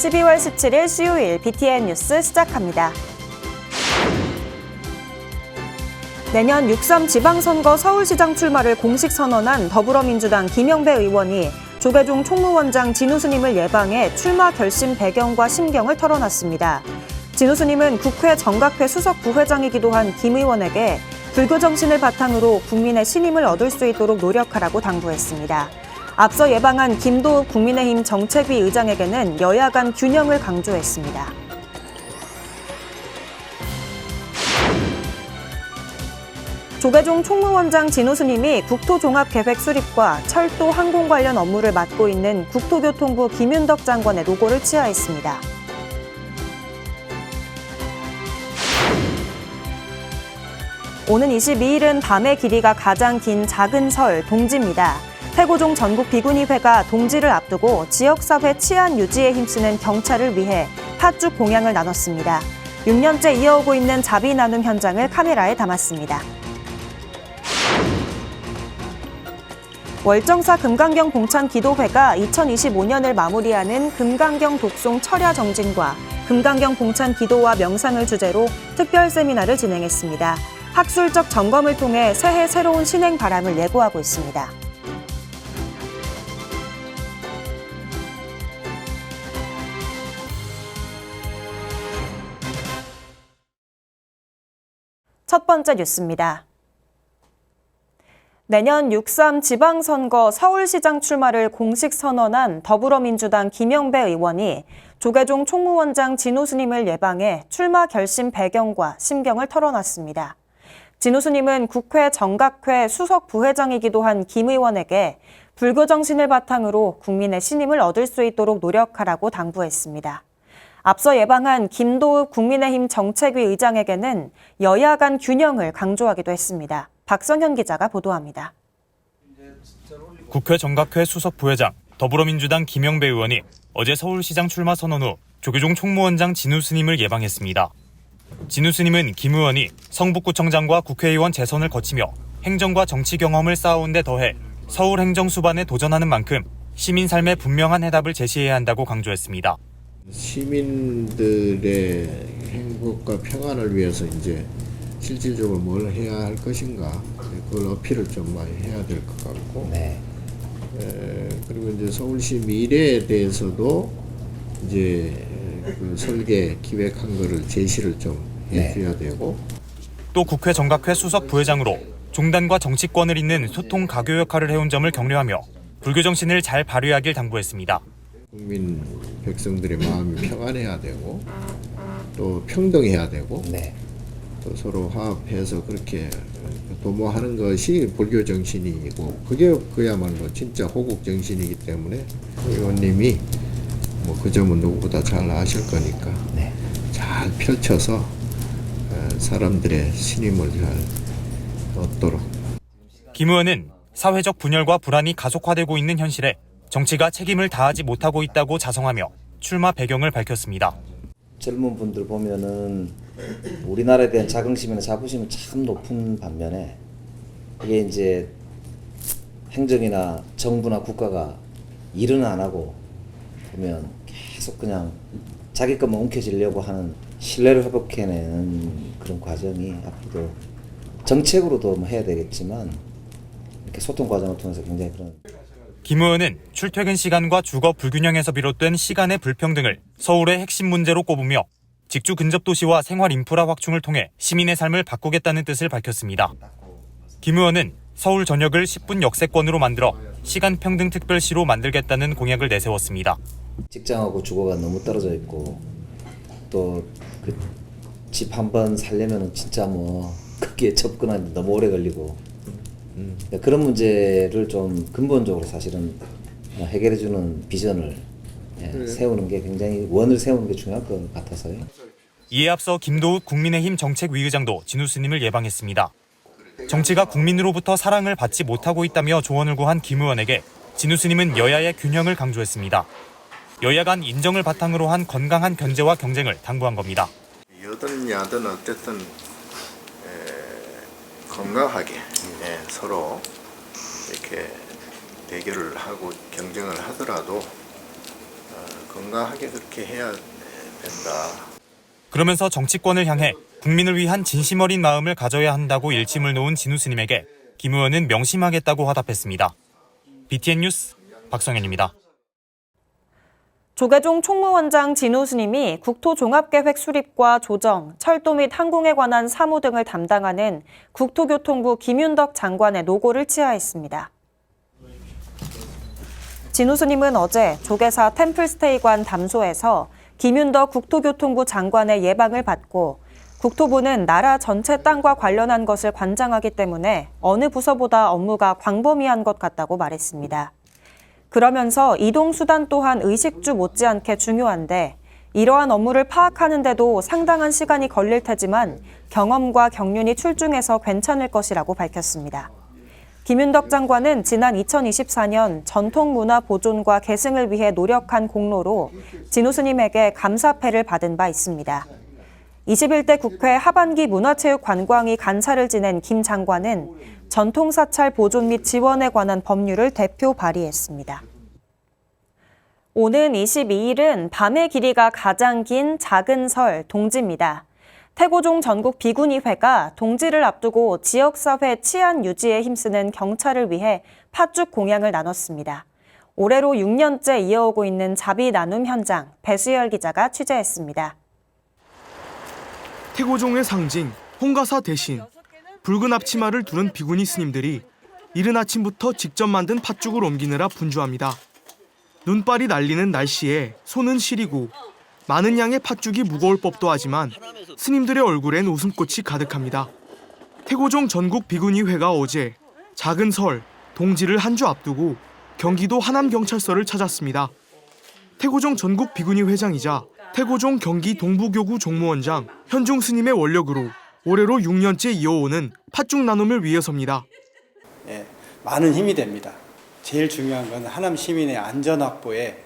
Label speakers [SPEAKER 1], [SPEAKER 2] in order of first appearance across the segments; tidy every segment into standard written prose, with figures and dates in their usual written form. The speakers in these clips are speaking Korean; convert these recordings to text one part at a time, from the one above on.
[SPEAKER 1] 12월 17일 수요일 BTN 뉴스 시작합니다. 내년 6.3 지방선거 서울시장 출마를 공식 선언한 더불어민주당 김영배 의원이 조계종 총무원장 진우 스님을 예방해 출마 결심 배경과 심경을 털어놨습니다. 진우 스님은 국회 정각회 수석 부회장이기도 한 김 의원에게 불교 정신을 바탕으로 국민의 신임을 얻을 수 있도록 노력하라고 당부했습니다. 앞서 예방한 김도읍 국민의힘 정책위 의장에게는 여야 간 균형을 강조했습니다. 조계종 총무원장 진우 스님이 국토종합계획 수립과 철도 항공 관련 업무를 맡고 있는 국토교통부 김윤덕 장관의 노고를 치하했습니다. 오는 22일은 밤의 길이가 가장 긴 작은 설 동지입니다. 태고종 전국비구니회가 동지를 앞두고 지역사회 치안 유지에 힘쓰는 경찰을 위해 팥죽 공양을 나눴습니다. 6년째 이어오고 있는 자비 나눔 현장을 카메라에 담았습니다. 월정사 금강경 봉천 기도회가 2025년을 마무리하는 금강경 독송 철야 정진과 금강경 봉천 기도와 명상을 주제로 특별 세미나를 진행했습니다. 학술적 점검을 통해 새해 새로운 신행 바람을 예고하고 있습니다. 첫 번째 뉴스입니다. 내년 6.3 지방선거 서울시장 출마를 공식 선언한 더불어민주당 김영배 의원이 조계종 총무원장 진우 스님을 예방해 출마 결심 배경과 심경을 털어놨습니다. 진우 스님은 국회 정각회 수석 부회장이기도 한 김 의원에게 불교 정신을 바탕으로 국민의 신임을 얻을 수 있도록 노력하라고 당부했습니다. 앞서 예방한 김도읍 국민의힘 정책위 의장에게는 여야 간 균형을 강조하기도 했습니다. 박성현 기자가 보도합니다.
[SPEAKER 2] 국회 정각회 수석 부회장 더불어민주당 김영배 의원이 어제 서울시장 출마 선언 후 조계종 총무원장 진우 스님을 예방했습니다. 진우 스님은 김 의원이 성북구청장과 국회의원 재선을 거치며 행정과 정치 경험을 쌓아온 데 더해 서울 행정 수반에 도전하는 만큼 시민 삶에 분명한 해답을 제시해야 한다고 강조했습니다.
[SPEAKER 3] 시민들의 행복과 평안을 위해서 이제 실질적으로 뭘 해야 할 것인가, 그걸 어필을 좀 많이 해야 될 것 같고, 네. 그리고 이제 서울시 미래에 대해서도 이제 그 설계 기획한 거를 제시를 좀 해줘야 되고,
[SPEAKER 2] 또 국회 정각회 수석 부회장으로 종단과 정치권을 잇는 소통 가교 역할을 해온 점을 격려하며 불교 정신을 잘 발휘하길 당부했습니다.
[SPEAKER 3] 국민 백성들의 마음이 평안해야 되고 또 평등해야 되고 또 서로 화합해서 그렇게 도모하는 것이 불교 정신이고 그게 그야말로 진짜 호국 정신이기 때문에 의원님이 뭐 그 점은 누구보다 잘 아실 거니까 잘 펼쳐서 사람들의 신임을 잘 얻도록.
[SPEAKER 2] 김 의원은 사회적 분열과 불안이 가속화되고 있는 현실에 정치가 책임을 다하지 못하고 있다고 자성하며 출마 배경을 밝혔습니다.
[SPEAKER 4] 젊은 분들 보면은 우리나라에 대한 자긍심이나 자부심은 참 높은 반면에 이게 이제 행정이나 정부나 국가가 일은 안 하고 보면 계속 그냥 자기 것만 움켜쥐려고 하는 신뢰를 회복해내는 그런 과정이 앞으로도 정책으로도 해야 되겠지만 이렇게 소통 과정을 통해서 굉장히 그런.
[SPEAKER 2] 김 의원은 출퇴근 시간과 주거 불균형에서 비롯된 시간의 불평등을 서울의 핵심 문제로 꼽으며 직주 근접 도시와 생활 인프라 확충을 통해 시민의 삶을 바꾸겠다는 뜻을 밝혔습니다. 김 의원은 서울 전역을 10분 역세권으로 만들어 시간 평등 특별시로 만들겠다는 공약을 내세웠습니다.
[SPEAKER 4] 직장하고 주거가 너무 떨어져 있고 또 그 집 한 번 살려면 진짜 뭐 거기에 접근하는데 너무 오래 걸리고 그런 문제를 좀 근본적으로 사실은 해결해주는 비전을 세우는 게 굉장히 원을 세우는 게 중요할 것 같아서요.
[SPEAKER 2] 이에 앞서 김도읍 국민의힘 정책위 의장도 진우 스님을 예방했습니다. 정치가 국민으로부터 사랑을 받지 못하고 있다며 조언을 구한 김 의원에게 진우 스님은 여야의 균형을 강조했습니다. 여야 간 인정을 바탕으로 한 건강한 견제와 경쟁을 당부한 겁니다.
[SPEAKER 3] 여든 야든 어쨌든 건강하게 서로 이렇게 대결을 하고 경쟁을 하더라도 건강하게 그렇게 해야 된다.
[SPEAKER 2] 그러면서 정치권을 향해 국민을 위한 진심 어린 마음을 가져야 한다고 일침을 놓은 진우 스님에게 김 의원은 명심하겠다고 화답했습니다. BTN 뉴스 박성현입니다.
[SPEAKER 1] 조계종 총무원장 진우 스님이 국토종합계획 수립과 조정, 철도 및 항공에 관한 사무 등을 담당하는 국토교통부 김윤덕 장관의 노고를 치하했습니다. 진우 스님은 어제 조계사 템플스테이관 담소에서 김윤덕 국토교통부 장관의 예방을 받고 국토부는 나라 전체 땅과 관련한 것을 관장하기 때문에 어느 부서보다 업무가 광범위한 것 같다고 말했습니다. 그러면서 이동수단 또한 의식주 못지않게 중요한데 이러한 업무를 파악하는 데도 상당한 시간이 걸릴 테지만 경험과 경륜이 출중해서 괜찮을 것이라고 밝혔습니다. 김윤덕 장관은 지난 2024년 전통문화 보존과 계승을 위해 노력한 공로로 진우 스님에게 감사패를 받은 바 있습니다. 21대 국회 하반기 문화체육관광위 간사를 지낸 김 장관은 전통사찰 보존 및 지원에 관한 법률을 대표 발의했습니다. 오는 22일은 밤의 길이가 가장 긴 작은 설 동지입니다. 태고종 전국 비구니회가 동지를 앞두고 지역사회 치안 유지에 힘쓰는 경찰을 위해 팥죽 공양을 나눴습니다. 올해로 6년째 이어오고 있는 자비 나눔 현장, 배수열 기자가 취재했습니다.
[SPEAKER 5] 태고종의 상징, 홍가사 대신 붉은 앞치마를 두른 비구니 스님들이 이른 아침부터 직접 만든 팥죽을 옮기느라 분주합니다. 눈발이 날리는 날씨에 손은 시리고 많은 양의 팥죽이 무거울 법도 하지만 스님들의 얼굴엔 웃음꽃이 가득합니다. 태고종 전국 비구니회가 어제 작은 설, 동지를 한 주 앞두고 경기도 하남경찰서를 찾았습니다. 태고종 전국 비구니 회장이자 태고종 경기 동부교구 종무원장 현중 스님의 원력으로 올해로 6년째 이어오는 팥죽 나눔을 위해서입니다.
[SPEAKER 6] 많은 힘이 됩니다. 제일 중요한 건 하남 시민의 안전 확보에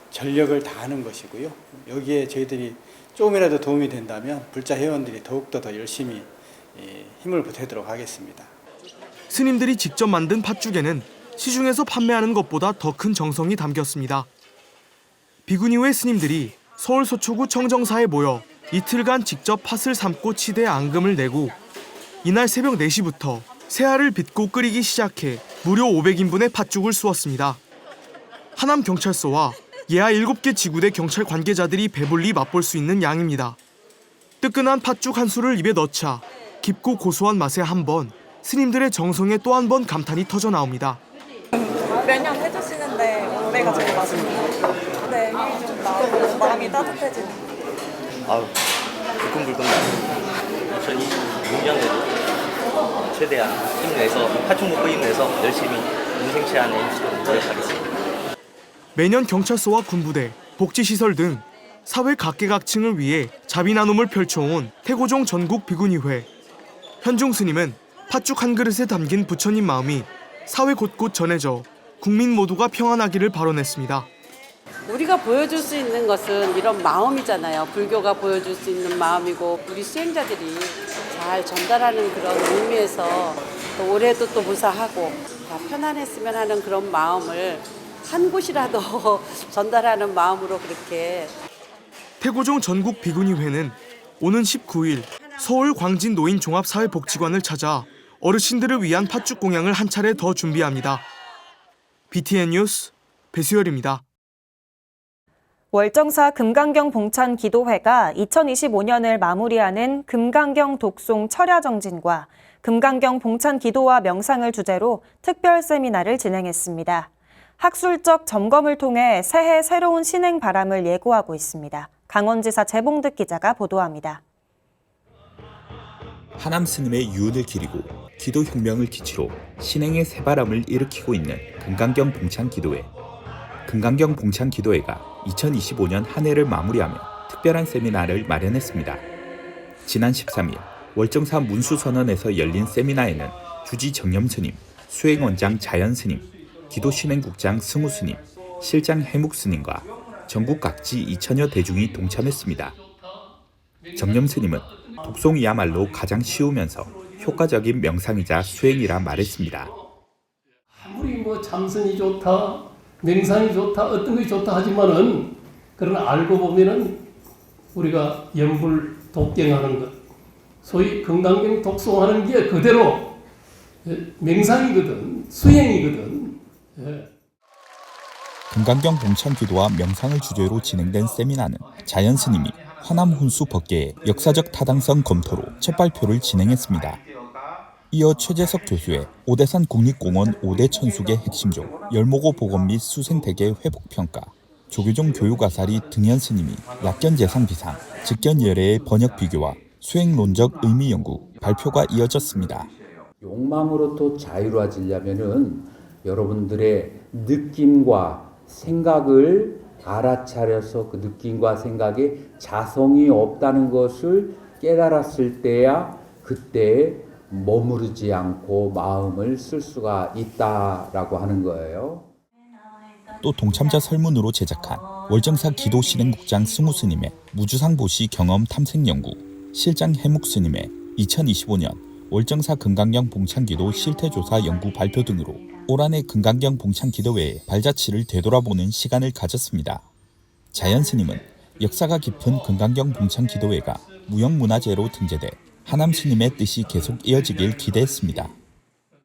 [SPEAKER 6] 전력을 다하는 것이고요. 여기에 저희들이 조금이라도 도움이 된다면 불자 회원들이 더욱더 더 열심히 힘을 보태도록 하겠습니다.
[SPEAKER 5] 스님들이 직접 만든 팥죽에는 시중에서 판매하는 것보다 더 큰 정성이 담겼습니다. 비구니회 스님들이 서울 서초구 청정사에 모여 이틀간 직접 팥을 삶고 치대 앙금을 내고 이날 새벽 4시부터 새알을 빚고 끓이기 시작해 무려 500인분의 팥죽을 쑤었습니다. 하남경찰서와 예하 7개 지구대 경찰 관계자들이 배불리 맛볼 수 있는 양입니다. 뜨끈한 팥죽 한 수를 입에 넣자 깊고 고소한 맛에 한 번, 스님들의 정성에 또 한 번 감탄이 터져 나옵니다.
[SPEAKER 7] 매년 해주시는데 올해가 제일 맛있네요. 네, 힘이 좀 나고 마음이 따뜻해지는.
[SPEAKER 8] 아우, 불끈불끈 나요. 2026년에도 최대한 힘내서 팥죽 먹고 힘내서 열심히 인생 제한에 힘쓰도록 노력하겠습니다.
[SPEAKER 5] 매년 경찰서와 군부대, 복지시설 등 사회 각계각층을 위해 자비 나눔을 펼쳐온 태고종 전국 비구니회. 현중 스님은 팥죽 한 그릇에 담긴 부처님 마음이 사회 곳곳 전해져 국민 모두가 평안하기를 발언했습니다.
[SPEAKER 9] 우리가 보여줄 수 있는 것은 이런 마음이잖아요. 불교가 보여줄 수 있는 마음이고 우리 수행자들이 잘 전달하는 그런 의미에서 또 올해도 또 무사하고 다 편안했으면 하는 그런 마음을 한 곳이라도 전달하는 마음으로 그렇게.
[SPEAKER 5] 태고종 전국 비구니회는 오는 19일 서울 광진 노인 종합사회복지관을 찾아 어르신들을 위한 팥죽 공양을 한 차례 더 준비합니다. BTN 뉴스 배수열입니다.
[SPEAKER 1] 월정사 금강경 봉찬 기도회가 2025년을 마무리하는 금강경 독송 철야 정진과 금강경 봉찬 기도와 명상을 주제로 특별 세미나를 진행했습니다. 학술적 점검을 통해 새해 새로운 신행 바람을 예고하고 있습니다. 강원지사 재봉득 기자가 보도합니다.
[SPEAKER 10] 하남 스님의 유언을 기리고 기도 혁명을 기치로 신행의 새바람을 일으키고 있는 금강경 봉찬 기도회. 금강경 봉찬 기도회가 2025년 한 해를 마무리하며 특별한 세미나를 마련했습니다. 지난 13일 월정사 문수선언에서 열린 세미나에는 주지 정념 스님, 수행원장 자연 스님, 기도신행국장 승우 스님, 실장 해묵 스님과 전국 각지 2천여 대중이 동참했습니다. 정념 스님은 독송이야말로 가장 쉬우면서 효과적인 명상이자 수행이라 말했습니다.
[SPEAKER 11] 아무리 뭐 참선이 좋다, 명상이 좋다, 어떤 것이 좋다 하지만은 그러나 알고 보면은 우리가 염불 독경하는 것, 소위 금강경 독송하는 게 그대로 명상이거든, 수행이거든. 예.
[SPEAKER 10] 금강경 봉창기도와 명상을 주제로 진행된 세미나는 자연 스님이 화남 훈수 법계의 역사적 타당성 검토로 첫 발표를 진행했습니다. 이어 최재석 교수의 오대산 국립공원 5대 천숙의 핵심종 열목오 복원 및 수생태계 회복평가, 조계종 교육아사리 등현 스님이 약견재상 비상, 직견열애의 번역 비교와 수행론적 의미 연구 발표가 이어졌습니다.
[SPEAKER 12] 욕망으로부터 자유로워지려면은 여러분들의 느낌과 생각을 알아차려서 그 느낌과 생각에 자성이 없다는 것을 깨달았을 때야 그때 머무르지 않고 마음을 쓸 수가 있다라고 하는 거예요.
[SPEAKER 10] 또 동참자 설문으로 제작한 월정사 기도 실행국장 승우 스님의 무주상보시 경험 탐색 연구, 실장 해묵 스님의 2025년 월정사 금강경 봉창기도 실태조사 연구 발표 등으로 올 한해 금강경 봉창기도회의 발자취를 되돌아보는 시간을 가졌습니다. 자연 스님은 역사가 깊은 금강경 봉창기도회가 무형문화재로 등재돼 하남 스님의 뜻이 계속 이어지길 기대했습니다.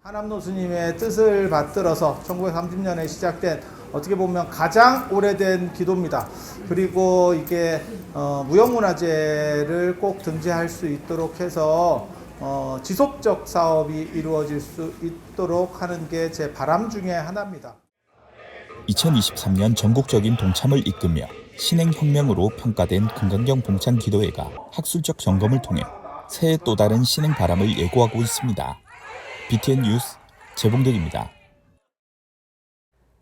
[SPEAKER 13] 하남도 스님의 뜻을 받들어서 1930년에 시작된 어떻게 보면 가장 오래된 기도입니다. 그리고 이게 무형문화재를 꼭 등재할 수 있도록 해서 지속적 사업이 이루어질 수 있도록 하는 게 제 바람 중에 하나입니다.
[SPEAKER 10] 2023년 전국적인 동참을 이끌며 신행혁명으로 평가된 금강경 봉창기도회가 학술적 점검을 통해 새해 또 다른 신행 바람을 예고하고 있습니다. BTN 뉴스 재봉덕입니다.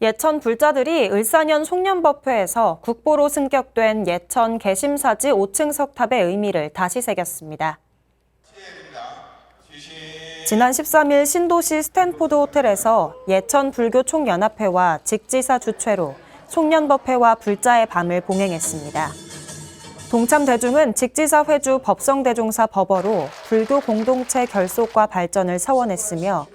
[SPEAKER 1] 예천 불자들이 을사년 송년법회에서 국보로 승격된 예천 개심사지 5층 석탑의 의미를 다시 새겼습니다. 지난 13일 신도시 스탠포드 호텔에서 예천 불교 총연합회와 직지사 주최로 송년법회와 불자의 밤을 봉행했습니다. 동참 대중은 직지사 회주 법성대종사 법어로 불교 공동체 결속과 발전을 서원했으며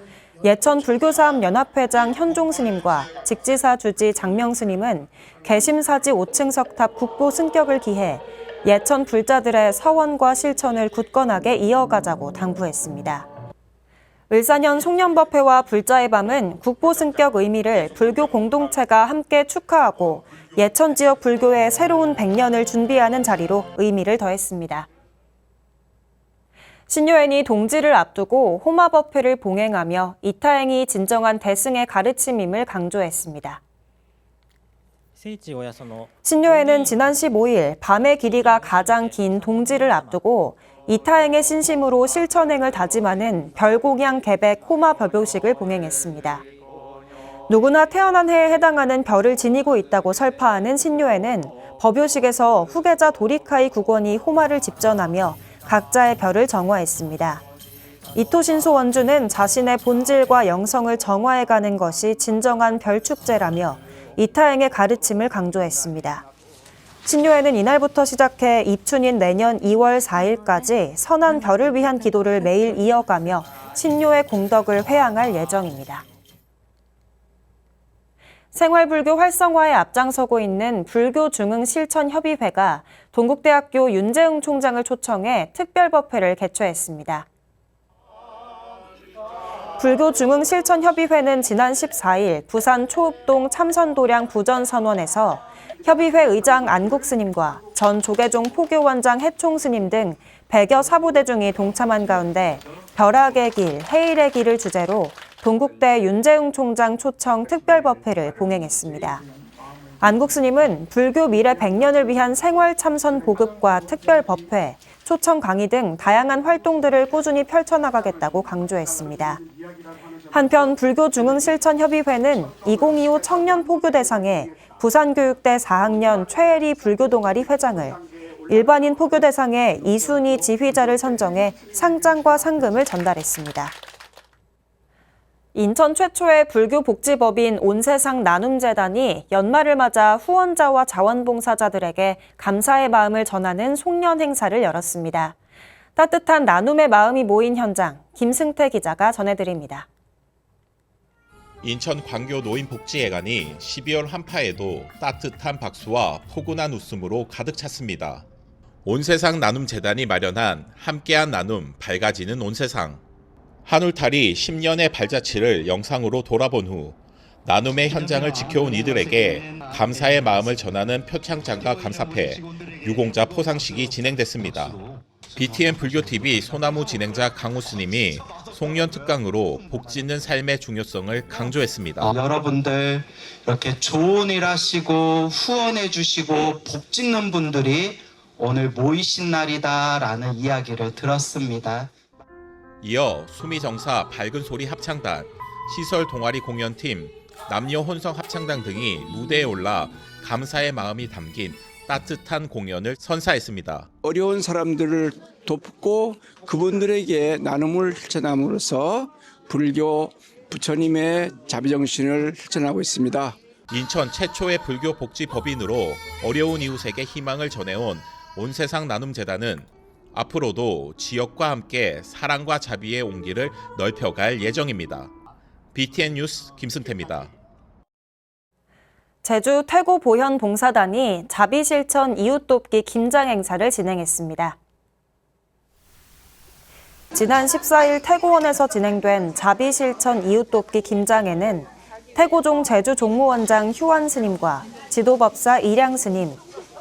[SPEAKER 1] 예천 불교사업연합회장 현종 스님과 직지사 주지 장명 스님은 개심사지 5층 석탑 국보 승격을 기해 예천 불자들의 서원과 실천을 굳건하게 이어가자고 당부했습니다. 을사년 송년법회와 불자의 밤은 국보 승격 의미를 불교 공동체가 함께 축하하고 예천 지역 불교의 새로운 100년을 준비하는 자리로 의미를 더했습니다. 신묘엔이 동지를 앞두고 호마법회를 봉행하며 이타행이 진정한 대승의 가르침임을 강조했습니다. 신묘엔은 지난 15일 밤의 길이가 가장 긴 동지를 앞두고 이타행의 신심으로 실천행을 다짐하는 별공양 개백 호마 법요식을 봉행했습니다. 누구나 태어난 해에 해당하는 별을 지니고 있다고 설파하는 신묘에는 법요식에서 후계자 도리카이 국원이 호마를 집전하며 각자의 별을 정화했습니다. 이토신소 원주는 자신의 본질과 영성을 정화해가는 것이 진정한 별축제라며 이타행의 가르침을 강조했습니다. 신묘에는 이날부터 시작해 입춘인 내년 2월 4일까지 선한 별을 위한 기도를 매일 이어가며 신묘의 공덕을 회양할 예정입니다. 생활불교 활성화에 앞장서고 있는 불교중흥실천협의회가 동국대학교 윤재흥 총장을 초청해 특별법회를 개최했습니다. 불교중흥실천협의회는 지난 14일 부산 초읍동 참선도량 부전선원에서 협의회 의장 안국 스님과 전 조계종 포교원장 해총 스님 등 100여 사부대중이 동참한 가운데 벼락의 길, 해일의 길을 주제로 동국대 윤재흥 총장 초청 특별법회를 봉행했습니다. 안국 스님은 불교 미래 100년을 위한 생활 참선 보급과 특별법회, 초청 강의 등 다양한 활동들을 꾸준히 펼쳐나가겠다고 강조했습니다. 한편 불교중흥실천협의회는 2025 청년 포교 대상에 부산교육대 4학년 최혜리 불교동아리 회장을, 일반인 포교 대상에 이순희 지휘자를 선정해 상장과 상금을 전달했습니다. 인천 최초의 불교복지법인 온세상 나눔재단이 연말을 맞아 후원자와 자원봉사자들에게 감사의 마음을 전하는 송년 행사를 열었습니다. 따뜻한 나눔의 마음이 모인 현장, 김승태 기자가 전해드립니다.
[SPEAKER 14] 인천 광교 노인복지회관이 12월 한파에도 따뜻한 박수와 포근한 웃음으로 가득 찼습니다. 온세상 나눔재단이 마련한 함께한 나눔 밝아지는 온세상. 한울탈이 10년의 발자취를 영상으로 돌아본 후 나눔의 현장을 지켜온 이들에게 감사의 마음을 전하는 표창장과 감사패, 유공자 포상식이 진행됐습니다. BTN 불교TV 소나무 진행자 강우 스님이 송년 특강으로 복 짓는 삶의 중요성을 강조했습니다.
[SPEAKER 15] 여러분들 이렇게 좋은 일 하시고 후원해 주시고 복 짓는 분들이 오늘 모이신 날이다라는 이야기를 들었습니다.
[SPEAKER 14] 이어 수미정사 밝은소리 합창단, 시설 동아리 공연팀, 남녀 혼성 합창단 등이 무대에 올라 감사의 마음이 담긴 따뜻한 공연을 선사했습니다.
[SPEAKER 16] 어려운 사람들을 돕고 그분들에게 나눔을 실천함으로써 불교 부처님의 자비정신을 실천하고 있습니다.
[SPEAKER 14] 인천 최초의 불교 복지 법인으로 어려운 이웃에게 희망을 전해온 온세상 나눔재단은 앞으로도 지역과 함께 사랑과 자비의 온기를 넓혀갈 예정입니다. BTN 뉴스 김승태입니다.
[SPEAKER 1] 제주 태고 보현 봉사단이 자비실천 이웃돕기 김장 행사를 진행했습니다. 지난 14일 태고원에서 진행된 자비실천 이웃돕기 김장에는 태고종 제주종무원장 휴환 스님과 지도법사 이량 스님,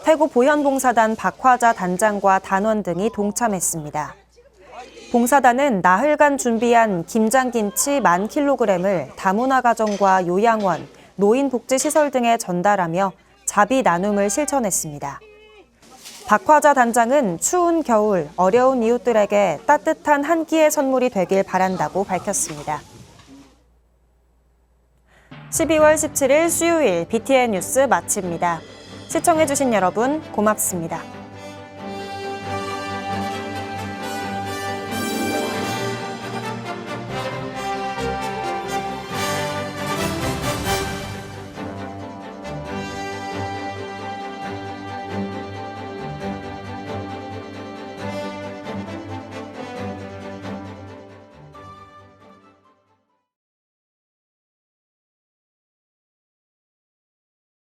[SPEAKER 1] 태고 보현봉사단 박화자 단장과 단원 등이 동참했습니다. 봉사단은 나흘간 준비한 김장김치 10,000kg을 다문화 가정과 요양원, 노인복지시설 등에 전달하며 자비 나눔을 실천했습니다. 박화자 단장은 추운 겨울 어려운 이웃들에게 따뜻한 한 끼의 선물이 되길 바란다고 밝혔습니다. 12월 17일 수요일 BTN 뉴스 마칩니다. 시청해주신 여러분 고맙습니다.